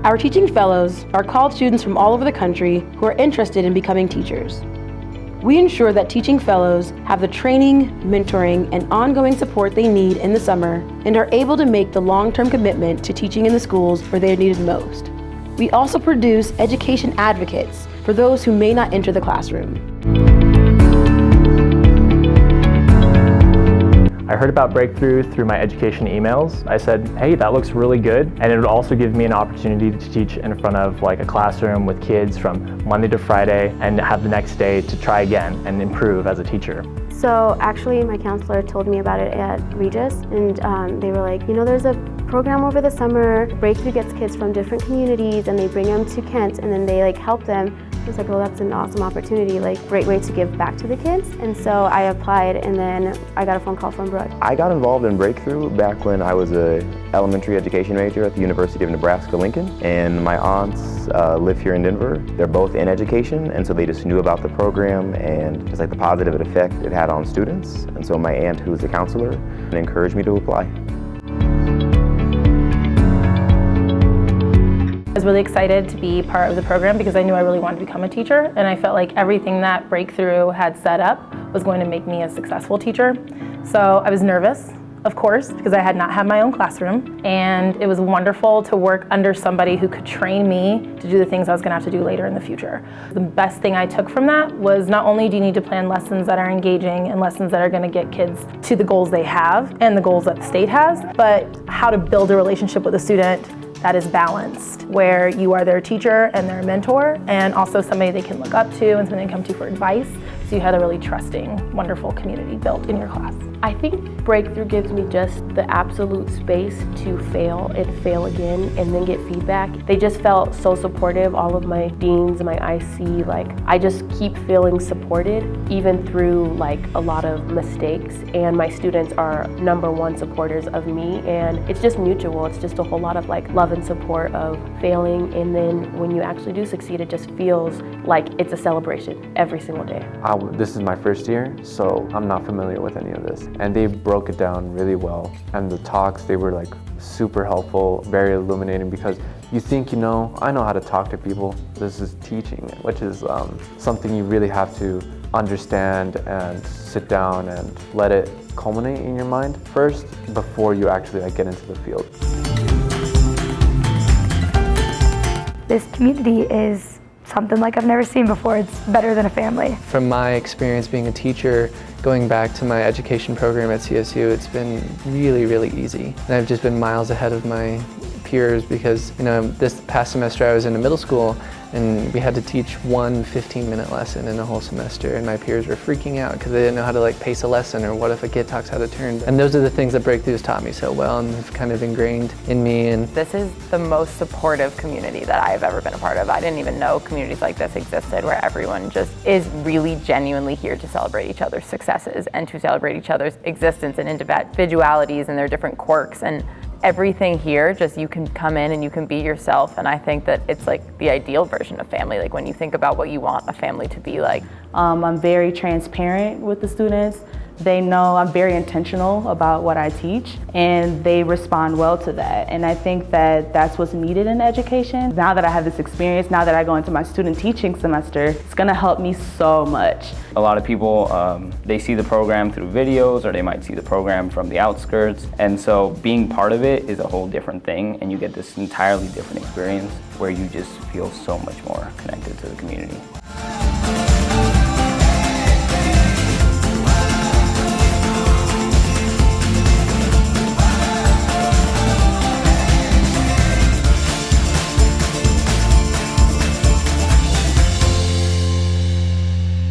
Our teaching fellows are called students from all over the country who are interested in becoming teachers. We ensure that teaching fellows have the training, mentoring, and ongoing support they need in the summer and are able to make the long-term commitment to teaching in the schools where they are needed most. We also produce education advocates for those who may not enter the classroom. I heard about Breakthrough through my education emails. I said, hey, that looks really good. And it would also give me an opportunity to teach in front of like a classroom with kids from Monday to Friday and have the next day to try again and improve as a teacher. So actually my counselor told me about it at Regis, and they were like, you know, there's a program over the summer. Breakthrough gets kids from different communities and they bring them to Kent and then they like help them. I was like, well, that's an awesome opportunity, like great way to give back to the kids. And so I applied, and then I got a phone call from Brooke. I got involved in Breakthrough back when I was an elementary education major at the University of Nebraska-Lincoln, and my aunts live here in Denver. They're both in education, and so they just knew about the program and just like the positive effect it had on students. And so my aunt, who's a counselor, encouraged me to apply. I was really excited to be part of the program because I knew I really wanted to become a teacher, and I felt like everything that Breakthrough had set up was going to make me a successful teacher. So I was nervous, of course, because I had not had my own classroom, and it was wonderful to work under somebody who could train me to do the things I was going to have to do later in the future. The best thing I took from that was not only do you need to plan lessons that are engaging and lessons that are going to get kids to the goals they have and the goals that the state has, but how to build a relationship with a student that is balanced, where you are their teacher and their mentor, and also somebody they can look up to and somebody they come to for advice. So you had a really trusting, wonderful community built in your class. I think Breakthrough gives me just the absolute space to fail and fail again and then get feedback. They just felt so supportive, all of my deans, my IC, like I just keep feeling supported even through like a lot of mistakes, and my students are #1 supporters of me, and it's just mutual. It's just a whole lot of like love and support of failing, and then when you actually do succeed, it just feels like it's a celebration every single day. This is my first year, so I'm not familiar with any of this. And they broke it down really well. And the talks, they were like super helpful, very illuminating, because you think, you know, I know how to talk to people. This is teaching, which is something you really have to understand and sit down and let it culminate in your mind first before you actually like get into the field. This community is something like I've never seen before. It's better than a family. From my experience being a teacher, going back to my education program at CSU, it's been really, really easy. And I've just been miles ahead of my peers because, you know, this past semester I was in a middle school and we had to teach one 15-minute lesson in a whole semester, and my peers were freaking out because they didn't know how to like pace a lesson, or what if a kid talks out of turn. And those are the things that Breakthrough's taught me so well and have kind of ingrained in me. And this is the most supportive community that I've ever been a part of. I didn't even know communities like this existed, where everyone just is really genuinely here to celebrate each other's successes and to celebrate each other's existence and individualities and their different quirks. And everything here, just you can come in and you can be yourself, and I think that it's like the ideal version of family, like when you think about what you want a family to be like. I'm very transparent with the students. They know I'm very intentional about what I teach, and they respond well to that. And I think that that's what's needed in education. Now that I have this experience, now that I go into my student teaching semester, it's gonna help me so much. A lot of people, they see the program through videos, or they might see the program from the outskirts. And so being part of it is a whole different thing, and you get this entirely different experience where you just feel so much more connected to the community.